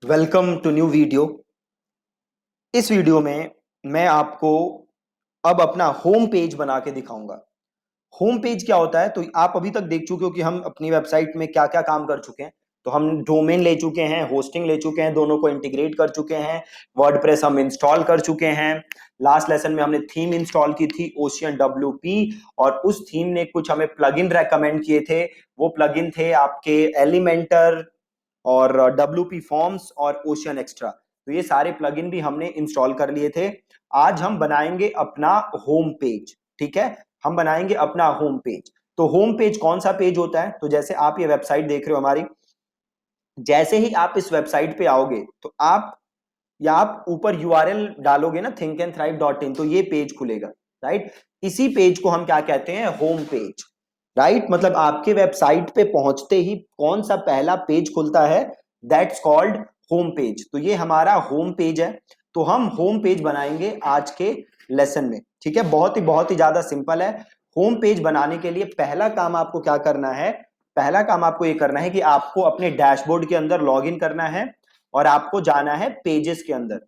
Welcome to new video. इस video में मैं आपको अब अपना होम पेज बना के दिखाऊंगा। होम पेज क्या होता है तो आप अभी तक देख चुके हो कि हम अपनी वेबसाइट में क्या क्या काम कर चुके हैं। तो हम डोमेन ले चुके हैं, होस्टिंग ले चुके हैं, दोनों को इंटीग्रेट कर चुके हैं, वर्डप्रेस हम इंस्टॉल कर चुके हैं। लास्ट लेसन में हमने थीम इंस्टॉल की थी ओशियन WP, और उस थीम ने कुछ हमें प्लगइन रेकमेंड किए थे। वो प्लगइन थे आपके एलिमेंटर और WP फॉर्म्स और ओशियन एक्स्ट्रा। तो ये सारे प्लगइन भी हमने इंस्टॉल कर लिए थे। आज हम बनाएंगे अपना होम पेज। ठीक है, हम बनाएंगे अपना होम पेज। तो होम पेज कौन सा पेज होता है? तो जैसे आप ये वेबसाइट देख रहे हो हमारी, जैसे ही आप इस वेबसाइट पे आओगे तो आप ऊपर URL डालोगे ना, thinkandthrive.in, तो ये पेज खुलेगा। राइट, इसी पेज को हम क्या कहते हैं? Home page. राइट, मतलब आपके वेबसाइट पे पहुंचते ही कौन सा पहला पेज खुलता है? That's called home page. तो ये हमारा होम पेज है। तो हम होम पेज बनाएंगे आज के लेसन में। ठीक है, बहुत ही ज्यादा सिंपल है। होम पेज बनाने के लिए पहला काम आपको क्या करना है? पहला काम आपको ये करना है कि आपको अपने डैशबोर्ड के अंदर लॉग इन करना है और आपको जाना है पेजेस के अंदर।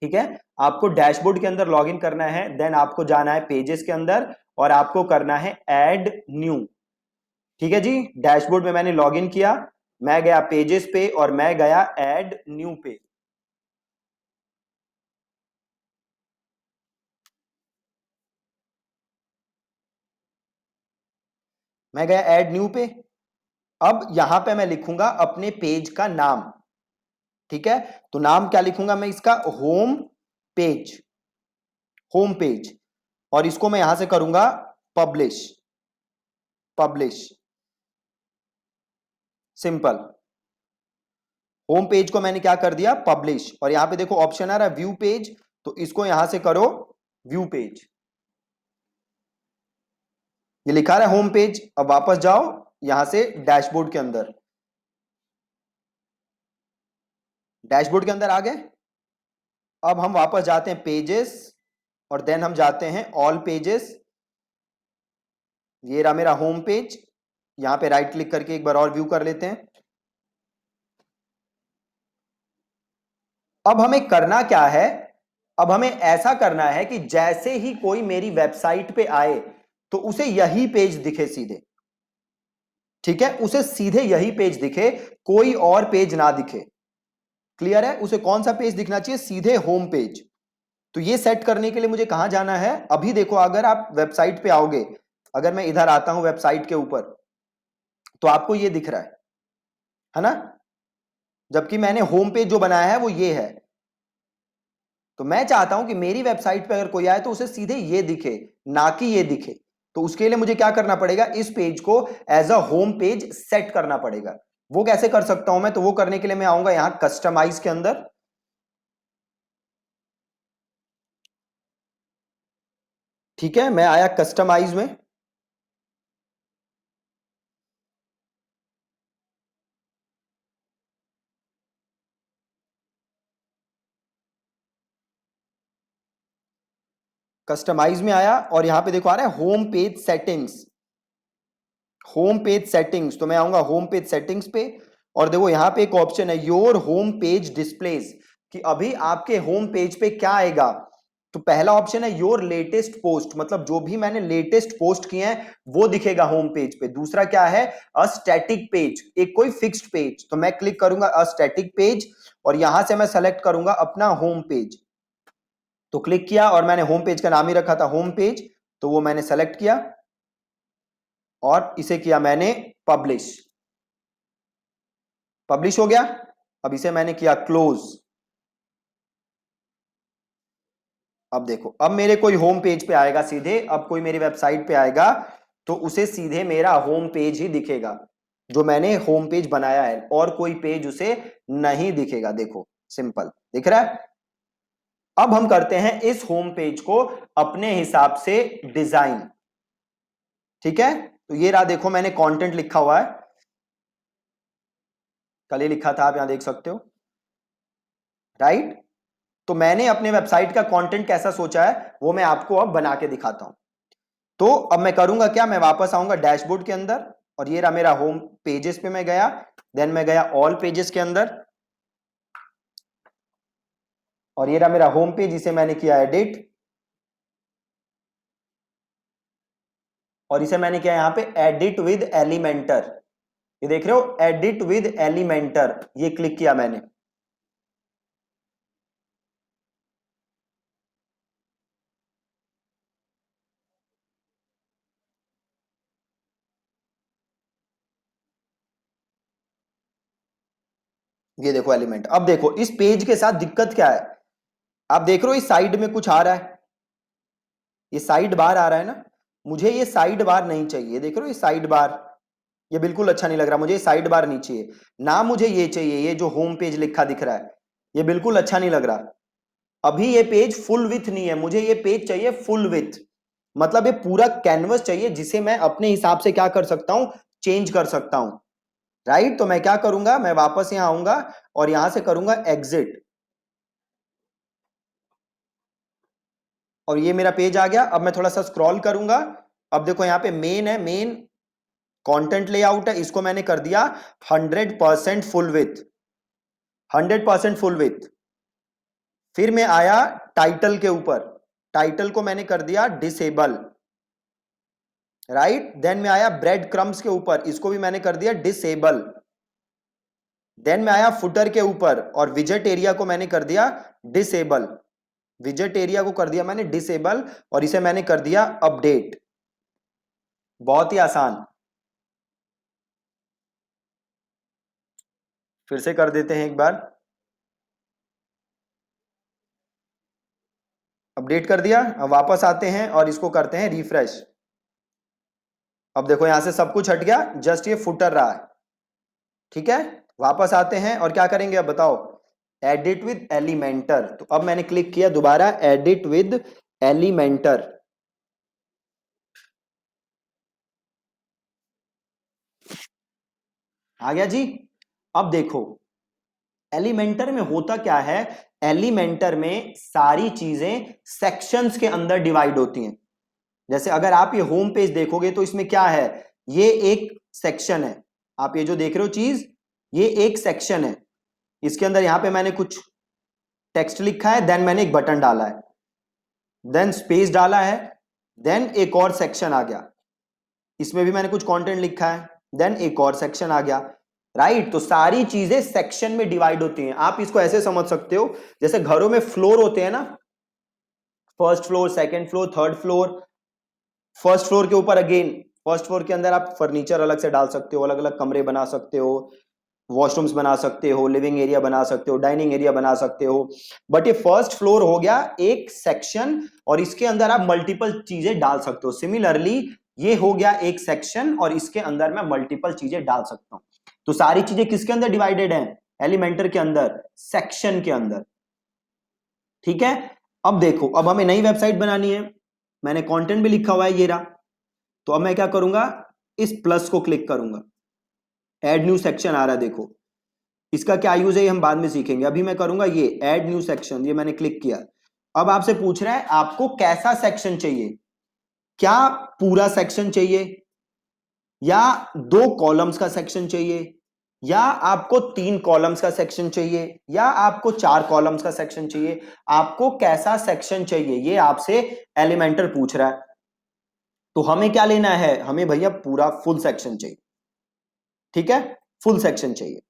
ठीक है, आपको डैशबोर्ड के अंदर लॉगिन करना है, देन आपको जाना है पेजेस के अंदर और आपको करना है ऐड न्यू। ठीक है जी, डैशबोर्ड में मैंने लॉगिन किया, मैं गया पेजेस पे और मैं गया ऐड न्यू पे। मैं गया ऐड न्यू पे। अब यहां पे मैं लिखूंगा अपने पेज का नाम। ठीक है, तो नाम क्या लिखूंगा मैं इसका? Home page. Home page. और इसको मैं यहां से करूंगा publish. Publish, simple. Home page को मैंने क्या कर दिया? पब्लिश। और यहां पे देखो ऑप्शन आ रहा है व्यू पेज, तो इसको यहां से करो व्यू पेज। ये लिखा रहा है होम पेज। अब वापस जाओ यहां से डैशबोर्ड के अंदर। डैशबोर्ड के अंदर आ गए। अब हम वापस जाते हैं पेजेस और देन हम जाते हैं ऑल पेजेस। ये रहा मेरा होम पेज। यहां पे राइट क्लिक करके एक बार और व्यू कर लेते हैं। अब हमें करना क्या है? अब हमें ऐसा करना है कि जैसे ही कोई मेरी वेबसाइट पे आए तो उसे यही पेज दिखे सीधे। ठीक है, उसे सीधे यही पेज दिखे, कोई और पेज ना दिखे। क्लियर है? उसे कौन सा पेज दिखना चाहिए? सीधे होम पेज। तो ये सेट करने के लिए मुझे कहां जाना है? अभी देखो, अगर आप वेबसाइट पे आओगे, अगर मैं इधर आता हूं वेबसाइट के ऊपर, तो आपको ये दिख रहा है ना? जबकि मैंने होम पेज जो बनाया है वो ये है। तो मैं चाहता हूं कि मेरी वेबसाइट पे अगर कोई आए तो उसे सीधे ये दिखे, ना कि ये दिखे। तो उसके लिए मुझे क्या करना पड़ेगा? इस पेज को as a home page set करना पड़ेगा। वो कैसे कर सकता हूं मैं? तो वो करने के लिए मैं आऊंगा यहां कस्टमाइज के अंदर। ठीक है, मैं आया कस्टमाइज में। कस्टमाइज में आया और यहां पे देखो आ रहा है home page settings. Home page settings, तो मैं आऊंगा होम पेज सेटिंग्स पे। और देखो यहां पे एक ऑप्शन है योर होम पेज डिस्प्लेज, कि अभी आपके होम पेज पे क्या आएगा। तो पहला ऑप्शन है योर लेटेस्ट पोस्ट, मतलब जो भी मैंने लेटेस्ट पोस्ट किए हैं वो दिखेगा होम पेज पे। दूसरा क्या है? अ स्टैटिक पेज, एक कोई फिक्स्ड पेज। तो मैं क्लिक करूंगा अ स्टैटिक पेज और यहां से मैं सेलेक्ट करूंगा अपना होम पेज। तो क्लिक किया और मैंने होम पेज का नाम ही रखा था होम पेज, तो वो मैंने सेलेक्ट किया और इसे किया मैंने पब्लिश। पब्लिश हो गया। अब इसे मैंने किया क्लोज। अब देखो, अब मेरे कोई होम पेज पे आएगा सीधे, अब कोई मेरी वेबसाइट पे आएगा तो उसे सीधे मेरा होम पेज ही दिखेगा, जो मैंने होम पेज बनाया है, और कोई पेज उसे नहीं दिखेगा। देखो सिंपल दिख रहा है। अब हम करते हैं इस होम पेज को अपने हिसाब से डिजाइन। ठीक है, तो ये रहा, देखो मैंने कंटेंट लिखा हुआ है, कल ही लिखा था, आप यहां देख सकते हो। राइट, तो मैंने अपने वेबसाइट का कंटेंट कैसा सोचा है वो मैं आपको अब बना के दिखाता हूं। तो अब मैं करूंगा क्या? मैं वापस आऊंगा डैशबोर्ड के अंदर और ये रहा मेरा होम पेजेस पे मैं गया, देन मैं गया ऑल पेजेस के अंदर। और ये रहा मेरा होम पेज, इसे मैंने किया एडिट, और इसे मैंने किया यहां पे एडिट विद एलिमेंटर। ये देख रहे हो, एडिट विद एलिमेंटर, ये क्लिक किया मैंने। ये देखो एलिमेंट। अब देखो इस पेज के साथ दिक्कत क्या है, आप देख रहे हो इस साइड में कुछ आ रहा है, ये साइड बार आ रहा है ना, मुझे ये साइड बार नहीं चाहिए। देख रहे हो ये साइड बार, ये बिल्कुल अच्छा नहीं लग रहा मुझे, साइड बार नहीं चाहिए ना, मुझे ये चाहिए, ये जो होम पेज लिखा दिख रहा है, ये बिल्कुल अच्छा नहीं लग रहा। अभी ये पेज फुल विथ नहीं है, मुझे ये पेज चाहिए फुल विथ, मतलब ये पूरा कैनवस चाहिए जिसे मैं अपने हिसाब से क्या कर सकता हूं, चेंज कर सकता हूं। राइट, तो मैं क्या करूंगा, मैं वापस यहां आऊंगा और यहां से करूंगा एग्जिट, और ये मेरा पेज आ गया। अब मैं थोड़ा सा स्क्रॉल करूंगा, अब देखो यहां पे मेन है, मेन कंटेंट लेआउट है, इसको मैंने कर दिया 100% फुल विथ, 100% फुल विथ। फिर मैं आया टाइटल के ऊपर, टाइटल को मैंने कर दिया डिसेबल। राइट, देन मैं आया ब्रेड क्रम्स के ऊपर, इसको भी मैंने कर दिया डिसेबल। देन मैं आया फुटर के ऊपर और विजेट एरिया को मैंने कर दिया डिसेबल, विजेट एरिया को कर दिया मैंने डिसेबल, और इसे मैंने कर दिया अपडेट। बहुत ही आसान, फिर से कर देते हैं एक बार, अपडेट कर दिया। अब वापस आते हैं और इसको करते हैं रिफ्रेश। अब देखो यहां से सब कुछ हट गया, जस्ट ये फुटर रहा है। ठीक है, वापस आते हैं और क्या करेंगे अब बताओ, एडिट विद एलिमेंटर। तो अब मैंने क्लिक किया दोबारा एडिट विद एलिमेंटर, आ गया जी। अब देखो एलिमेंटर में होता क्या है, एलिमेंटर में सारी चीजें सेक्शंस के अंदर डिवाइड होती हैं। जैसे अगर आप ये होम पेज देखोगे तो इसमें क्या है, ये एक सेक्शन है, आप ये जो देख रहे हो चीज, ये एक सेक्शन है। इसके अंदर यहां पे मैंने कुछ टेक्स्ट लिखा है, देन मैंने एक बटन डाला है, देन स्पेस डाला है, देन एक और सेक्शन आ गया, इसमें भी मैंने कुछ कंटेंट लिखा है, देन एक और सेक्शन आ गया। राइट, तो सारी चीजें सेक्शन में डिवाइड होती हैं। आप इसको ऐसे समझ सकते हो जैसे घरों में फ्लोर होते हैं ना, first floor, second floor, third floor. First floor के ऊपर अगेन, फर्स्ट फ्लोर के अंदर आप फर्नीचर अलग से डाल सकते हो, अलग अलग कमरे बना सकते हो, वॉशरूम्स बना सकते हो, लिविंग एरिया बना सकते हो, डाइनिंग एरिया बना सकते हो। बट ये फर्स्ट फ्लोर हो गया एक सेक्शन, और इसके अंदर आप मल्टीपल चीजें डाल सकते हो। सिमिलरली ये हो गया एक सेक्शन और इसके अंदर मैं मल्टीपल चीजें डाल सकता हूं। तो सारी चीजें किसके अंदर डिवाइडेड हैं, एलिमेंटर के अंदर, सेक्शन के अंदर। ठीक है, अब देखो अब हमें नई वेबसाइट बनानी है, मैंने कंटेंट भी लिखा हुआ है ये रहा। तो अब मैं क्या करूंगा, इस प्लस को क्लिक करूंगा, ऐड न्यू सेक्शन आ रहा है देखो, इसका क्या यूज है ये हम बाद में सीखेंगे। अभी मैं करूंगा ये ऐड न्यू सेक्शन, ये मैंने क्लिक किया। अब आपसे पूछ रहा है आपको कैसा सेक्शन चाहिए, क्या पूरा सेक्शन चाहिए, या दो कॉलम्स का सेक्शन चाहिए, या आपको तीन कॉलम्स का सेक्शन चाहिए, या आपको चार कॉलम्स का सेक्शन चाहिए, आपको कैसा सेक्शन चाहिए, ये आपसे एलिमेंटर पूछ रहा है। तो हमें क्या लेना है, हमें भैया पूरा फुल सेक्शन चाहिए। ठीक है, फुल सेक्शन चाहिए।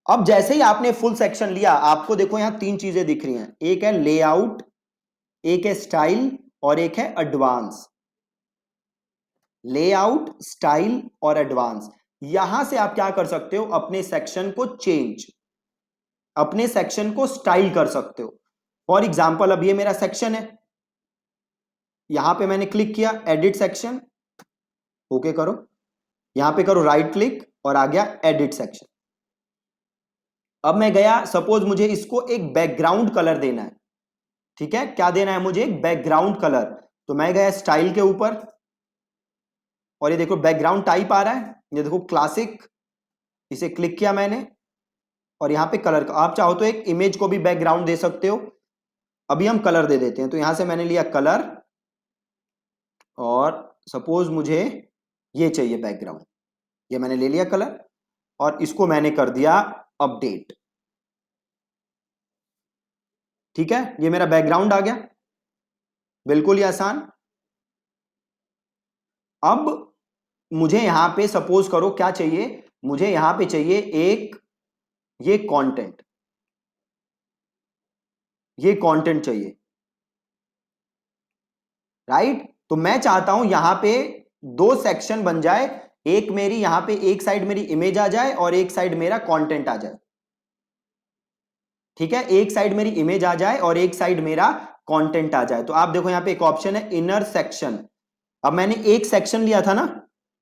अब जैसे ही आपने फुल सेक्शन लिया, आपको देखो यहां तीन चीजें दिख रही हैं, एक है लेआउट, एक है स्टाइल, और एक है एडवांस। लेआउट, स्टाइल और एडवांस, यहां से आप क्या कर सकते हो, अपने सेक्शन को चेंज, अपने सेक्शन को स्टाइल कर सकते हो। फॉर एग्जाम्पल अब ये मेरा सेक्शन है, यहां पे मैंने क्लिक किया एडिट सेक्शन, ओके करो, यहां पे करो राइट क्लिक और आ गया एडिट सेक्शन। अब मैं गया, सपोज मुझे इसको एक बैकग्राउंड कलर देना है। ठीक है, क्या देना है मुझे, एक बैकग्राउंड कलर। तो मैं गया स्टाइल के ऊपर, और ये देखो बैकग्राउंड टाइप आ रहा है, ये देखो क्लासिक, इसे क्लिक किया मैंने, और यहां पे कलर का आप चाहो तो एक इमेज को भी बैकग्राउंड दे सकते हो। अभी हम कलर दे देते हैं, तो यहां से मैंने लिया कलर, और सपोज मुझे ये चाहिए बैकग्राउंड, ये मैंने ले लिया कलर, और इसको मैंने कर दिया अपडेट। ठीक है, ये मेरा बैकग्राउंड आ गया, बिल्कुल ही आसान। अब मुझे यहां पे सपोज करो क्या चाहिए, मुझे यहां पे चाहिए एक, ये कंटेंट, ये कंटेंट चाहिए, राइट। तो मैं चाहता हूं यहां पे दो सेक्शन बन जाए, एक मेरी यहां पे एक साइड मेरी इमेज आ जाए और एक साइड मेरा कंटेंट आ जाए। ठीक है, एक साइड मेरी इमेज आ जाए और एक साइड मेरा कंटेंट आ जाए। तो आप देखो यहां पे एक ऑप्शन है इनर सेक्शन। अब मैंने एक सेक्शन लिया था ना,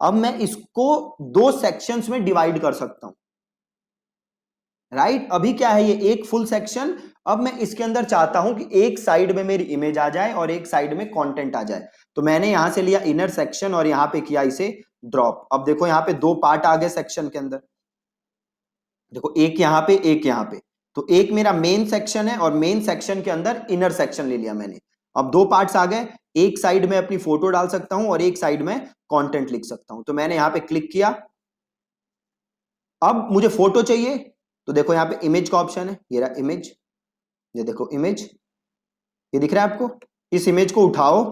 अब मैं इसको दो सेक्शंस में डिवाइड कर सकता हूं, राइट। अभी क्या है, ये एक फुल सेक्शन, अब मैं इसके अंदर चाहता हूं कि एक साइड में मेरी इमेज आ जाए और एक साइड में कंटेंट आ जाए। तो मैंने यहां से लिया इनर सेक्शन और यहां पे किया इसे ड्रॉप। अब देखो यहां पे दो पार्ट आ गए सेक्शन के अंदर, देखो एक यहां पे एक यहां पे। तो एक मेरा मेन सेक्शन है और मेन सेक्शन के अंदर इनर सेक्शन ले लिया मैंने। अब दो पार्ट्स आ गए, एक साइड में अपनी फोटो डाल सकता हूं और एक साइड में कंटेंट लिख सकता हूं। तो मैंने यहां पे क्लिक किया। अब मुझे फोटो चाहिए, तो देखो यहां पे इमेज का ऑप्शन है, ये रहा इमेज, ये देखो इमेज, ये दिख रहा है आपको। इस इमेज को उठाओ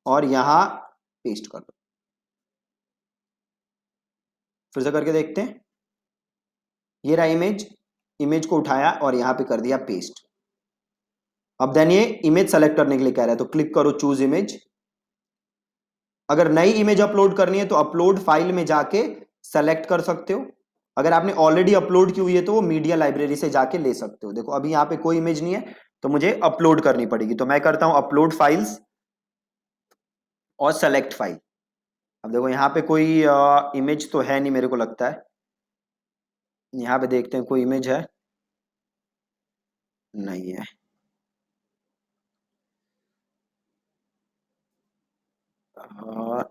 और यहां पेस्ट कर दो। फिर से करके देखते हैं, ये रहा इमेज, इमेज को उठाया और यहां पे कर दिया पेस्ट। अब देन ये इमेज सेलेक्ट करने के लिए कह रहा है, तो क्लिक करो चूज इमेज। अगर नई इमेज अपलोड करनी है तो अपलोड फाइल में जाके सेलेक्ट कर सकते हो। अगर आपने ऑलरेडी अपलोड की हुई है तो वो मीडिया लाइब्रेरी से जाके ले सकते हो। देखो अभी यहाँ पे कोई इमेज नहीं है तो मुझे अपलोड करनी पड़ेगी, तो मैं करता हूं अपलोड फाइल्स और सेलेक्ट फाइल। अब देखो यहाँ पे कोई इमेज तो है नहीं मेरे को लगता है, यहाँ पे देखते हैं कोई इमेज है, नहीं है। अ,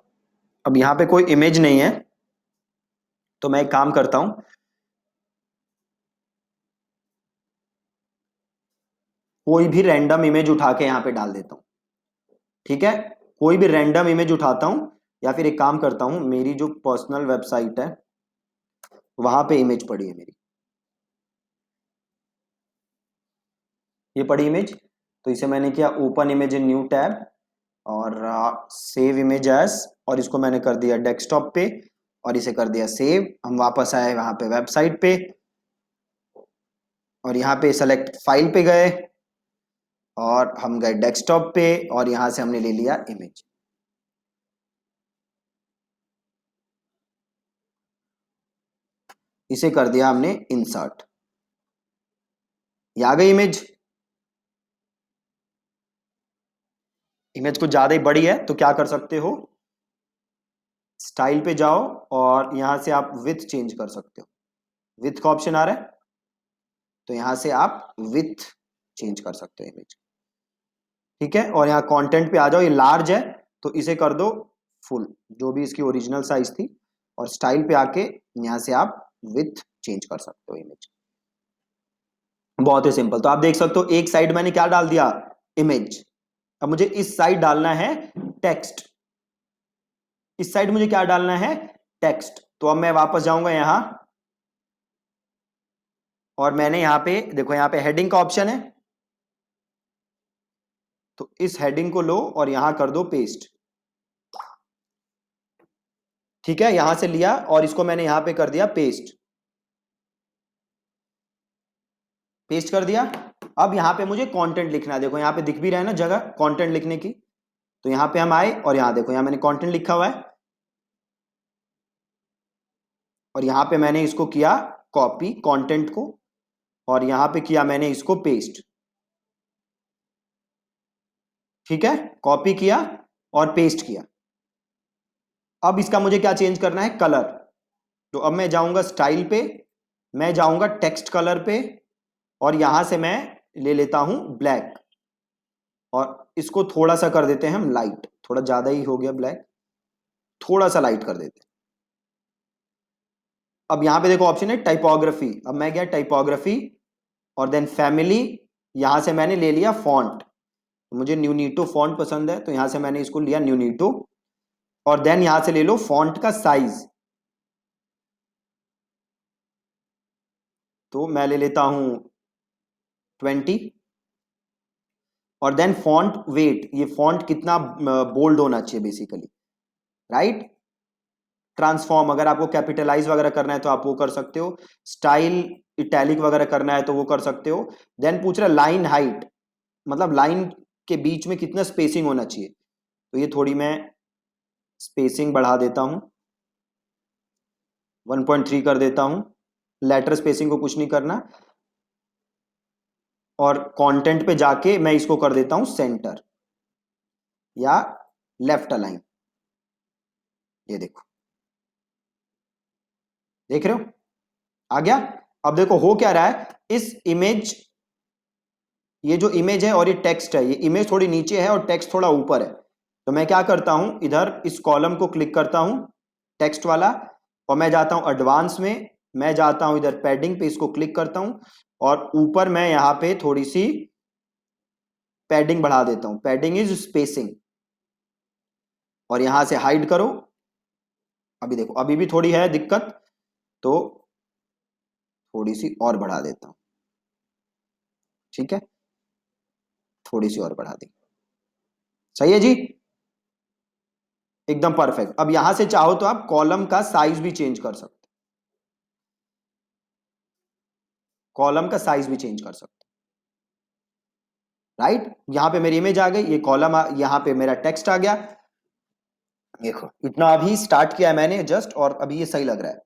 अब यहाँ पे कोई इमेज नहीं है, तो मैं एक काम करता हूं, कोई भी रैंडम इमेज उठा के यहाँ पे डाल देता हूँ। ठीक है, कोई भी रैंडम इमेज उठाता हूं, या फिर एक काम करता हूं, मेरी जो पर्सनल वेबसाइट है वहां पे इमेज पड़ी है मेरी, ये पड़ी इमेज। तो इसे मैंने किया open image in new tab और सेव इमेज एज, और इसको मैंने कर दिया डेस्कटॉप पे और इसे कर दिया सेव। हम वापस आए वहां पे वेबसाइट पे और यहाँ पे सेलेक्ट फाइल पे गए और हम गए डेस्कटॉप पे और यहां से हमने ले लिया इमेज। इसे कर दिया हमने इंसर्ट, ये आ गई इमेज। इमेज कुछ ज्यादा ही बड़ी है तो क्या कर सकते हो, स्टाइल पे जाओ और यहां से आप विथ चेंज कर सकते हो। विथ का ऑप्शन आ रहा है, तो यहां से आप विथ चेंज कर सकते हो इमेज। ठीक है, और यहाँ कंटेंट पे आ जाओ, ये लार्ज है तो इसे कर दो फुल, जो भी इसकी ओरिजिनल साइज थी। और स्टाइल पे आके यहां से आप विथ चेंज कर सकते हो इमेज। बहुत ही सिंपल। तो आप देख सकते हो एक साइड मैंने क्या डाल दिया, इमेज। अब मुझे इस साइड डालना है टेक्स्ट, इस साइड मुझे क्या डालना है, टेक्स्ट। तो अब मैं वापस जाऊंगा यहां और मैंने यहां पे देखो, यहां पे हेडिंग का ऑप्शन है, तो इस हेडिंग को लो और यहां कर दो पेस्ट। ठीक है, यहां से लिया और इसको मैंने यहां पे कर दिया पेस्ट, पेस्ट कर दिया। अब यहां पे मुझे कंटेंट लिखना है, देखो यहां पे दिख भी रहा है ना जगह कंटेंट लिखने की। तो यहां पे हम आए और यहां देखो, यहां मैंने कंटेंट लिखा हुआ है और यहां पे मैंने इसको किया कॉपी कंटेंट को और यहां पे किया मैंने इसको पेस्ट। ठीक है, कॉपी किया और पेस्ट किया। अब इसका मुझे क्या चेंज करना है, कलर। तो अब मैं जाऊंगा स्टाइल पे, मैं जाऊंगा टेक्स्ट कलर पे और यहां से मैं ले लेता हूं ब्लैक और इसको थोड़ा सा कर देते हैं हम लाइट, थोड़ा ज्यादा ही हो गया ब्लैक, थोड़ा सा लाइट कर देते हैं। अब यहां पे देखो ऑप्शन है टाइपोग्राफी, अब मैं गया टाइपोग्राफी और देन फैमिली, यहां से मैंने ले लिया फॉन्ट। मुझे न्यूनीटो फॉन्ट पसंद है तो यहां से मैंने इसको लिया न्यूनीटो और देन यहां से ले लो फॉन्ट का साइज। तो मैं ले लेता हूं 20। और देन फॉन्ट वेट, ये फॉन्ट कितना बोल्ड होना चाहिए बेसिकली, राइट। ट्रांसफॉर्म, अगर आपको कैपिटलाइज वगैरह करना है तो आप वो कर सकते हो, स्टाइल इटैलिक वगैरह करना है तो वो कर सकते हो। देन पूछ रहा लाइन हाइट, मतलब लाइन के बीच में कितना स्पेसिंग होना चाहिए, तो ये थोड़ी मैं स्पेसिंग बढ़ा देता हूं, 1.3 कर देता हूं। लेटर स्पेसिंग को कुछ नहीं करना, और कंटेंट पे जाके मैं इसको कर देता हूं सेंटर या लेफ्ट अलाइन। ये देखो, देख रहे हो आ गया। अब देखो हो क्या रहा है, इस इमेज, ये जो इमेज है और ये टेक्स्ट है, ये इमेज थोड़ी नीचे है और टेक्स्ट थोड़ा ऊपर है। तो मैं क्या करता हूं, इधर इस कॉलम को क्लिक करता हूं, टेक्स्ट वाला, और मैं जाता हूं एडवांस में, मैं जाता हूं इधर पैडिंग पे, इसको क्लिक करता हूं, और ऊपर मैं यहां पे थोड़ी सी पैडिंग बढ़ा देता हूं, पैडिंग इज स्पेसिंग, और यहां से हाइड करो। अभी देखो अभी भी थोड़ी है दिक्कत, तो थोड़ी सी और बढ़ा देता हूं, ठीक है, थोड़ी सी और बढ़ा दी, सही है जी, एकदम परफेक्ट। अब यहां से चाहो तो आप कॉलम का साइज भी चेंज कर सकते, कॉलम का साइज भी चेंज कर सकते, राइट। यहां पे मेरी इमेज आ गई, ये कॉलम, यहां पे मेरा टेक्स्ट आ गया। देखो इतना अभी स्टार्ट किया है मैंने जस्ट, और अभी ये सही लग रहा है।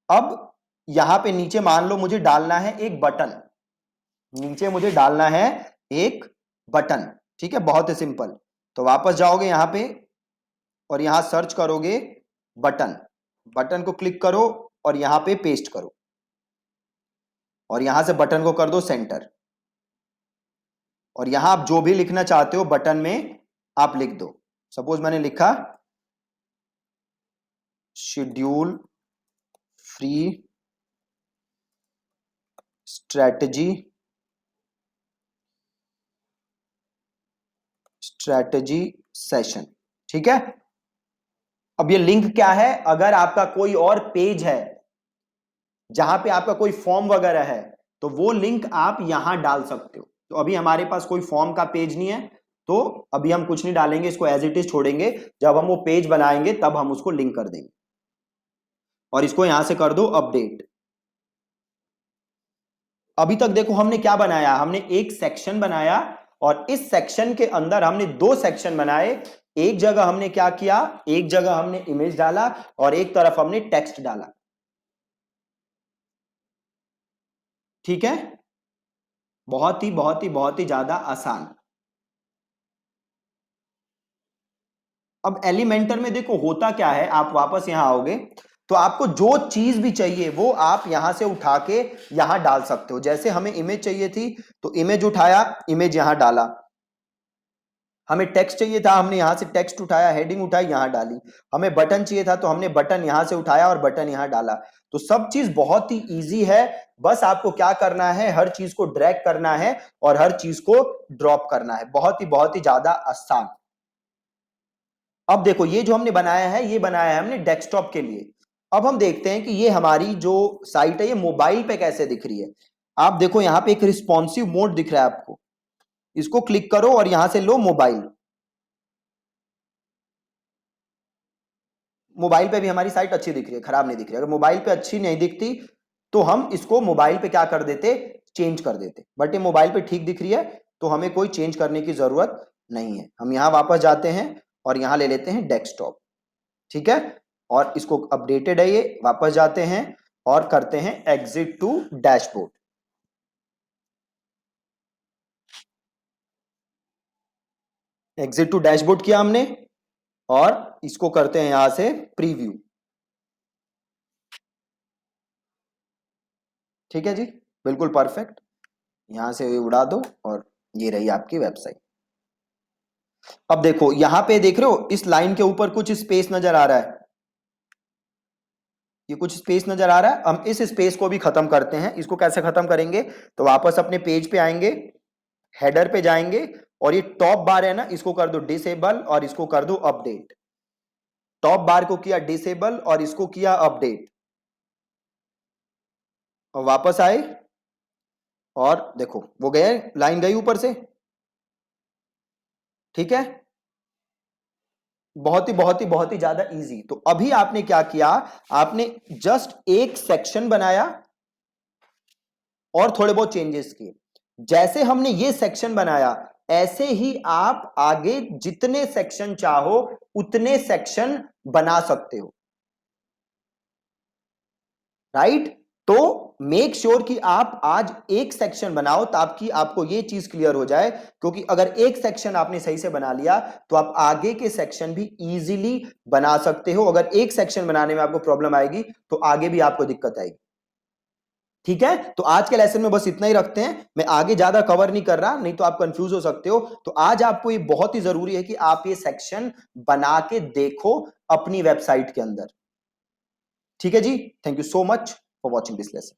अब यहां पे नीचे मान लो मुझे डालना है एक बटन, नीचे मुझे डालना है एक बटन, ठीक है, बहुत ही सिंपल। तो वापस जाओगे यहां पे और यहां सर्च करोगे बटन, बटन को क्लिक करो और यहां पे पेस्ट करो, और यहां से बटन को कर दो सेंटर, और यहां आप जो भी लिखना चाहते हो बटन में आप लिख दो। सपोज मैंने लिखा schedule free strategy, strategy session, ठीक है। अब ये लिंक क्या है, अगर आपका कोई और पेज है जहां पे आपका कोई फॉर्म वगैरह है, तो वो लिंक आप यहां डाल सकते हो। तो अभी हमारे पास कोई फॉर्म का पेज नहीं है, तो अभी हम कुछ नहीं डालेंगे, इसको एज इट इज छोड़ेंगे। जब हम वो पेज बनाएंगे तब हम उसको लिंक कर देंगे, और इसको यहां से कर दो अपडेट। अभी तक देखो हमने क्या बनाया, हमने एक सेक्शन बनाया, और इस सेक्शन के अंदर हमने दो सेक्शन बनाए। एक जगह हमने क्या किया, एक जगह हमने इमेज डाला और एक तरफ हमने टेक्स्ट डाला, ठीक है। बहुत ही ज्यादा आसान। अब एलिमेंटर में देखो होता क्या है, आप वापस यहां आओगे तो आपको जो चीज भी चाहिए वो आप यहां से उठा के यहां डाल सकते हो। जैसे हमें इमेज चाहिए थी तो इमेज उठाया, इमेज यहां डाला। हमें टेक्स्ट चाहिए था, हमने यहां से टेक्स्ट उठाया, हेडिंग उठाई यहां डाली। हमें बटन चाहिए था तो हमने बटन यहां से उठाया और बटन यहां डाला। तो सब चीज बहुत ही इजी है, बस आपको क्या करना है, हर चीज को ड्रैग करना है और हर चीज को ड्रॉप करना है। बहुत ही ज्यादा आसान। अब देखो ये जो हमने बनाया है, ये बनाया है हमने डेस्कटॉप के लिए। अब हम देखते हैं कि ये हमारी जो साइट है ये मोबाइल पे कैसे दिख रही है। आप देखो यहां पे एक रिस्पॉन्सिव मोड दिख रहा है आपको, इसको क्लिक करो और यहां से लो मोबाइल। मोबाइल पे भी हमारी साइट अच्छी दिख रही है, खराब नहीं दिख रही। अगर मोबाइल पे अच्छी नहीं दिखती तो हम इसको मोबाइल पे क्या कर देते, चेंज कर देते। बट ये मोबाइल पे ठीक दिख रही है तो हमें कोई चेंज करने की जरूरत नहीं है। हम यहां वापस जाते हैं और यहां ले लेते हैं डेस्कटॉप, ठीक है। और इसको अपडेटेड है ये, वापस जाते हैं और करते हैं exit to dashboard. Exit to dashboard किया हमने, और इसको करते हैं यहां से प्रीव्यू, ठीक है जी, बिल्कुल परफेक्ट। यहां से उड़ा दो और ये रही आपकी वेबसाइट। अब देखो यहां पे देख रहे हो इस लाइन के ऊपर कुछ स्पेस नजर आ रहा है, ये कुछ स्पेस नजर आ रहा है। हम इस स्पेस को भी खत्म करते हैं। इसको कैसे खत्म करेंगे, तो वापस अपने पेज पे आएंगे, हेडर पे जाएंगे, और ये टॉप बार है ना, इसको कर दो डिसेबल और इसको कर दो अपडेट। टॉप बार को किया डिसेबल और इसको किया अपडेट, और वापस आए और देखो वो गए, लाइन गई ऊपर से। ठीक है, बहुत ही ज्यादा इजी। तो अभी आपने क्या किया, आपने जस्ट एक सेक्शन बनाया और थोड़े बहुत चेंजेस किए। जैसे हमने ये सेक्शन बनाया, ऐसे ही आप आगे जितने सेक्शन चाहो उतने सेक्शन बना सकते हो, राइट। तो मेक श्योर कि आप आज एक सेक्शन बनाओ ताकि आपको ये चीज क्लियर हो जाए, क्योंकि अगर एक सेक्शन आपने सही से बना लिया तो आप आगे के सेक्शन भी इजीली बना सकते हो। अगर एक सेक्शन बनाने में आपको प्रॉब्लम आएगी तो आगे भी आपको दिक्कत आएगी। ठीक है, तो आज के लेसन में बस इतना ही रखते हैं, मैं आगे ज्यादा कवर नहीं कर रहा, नहीं तो आप कंफ्यूज हो सकते हो। तो आज आपको ये बहुत ही जरूरी है कि आप ये सेक्शन बना के देखो अपनी वेबसाइट के अंदर। ठीक है जी, thank you so much for watching this lesson.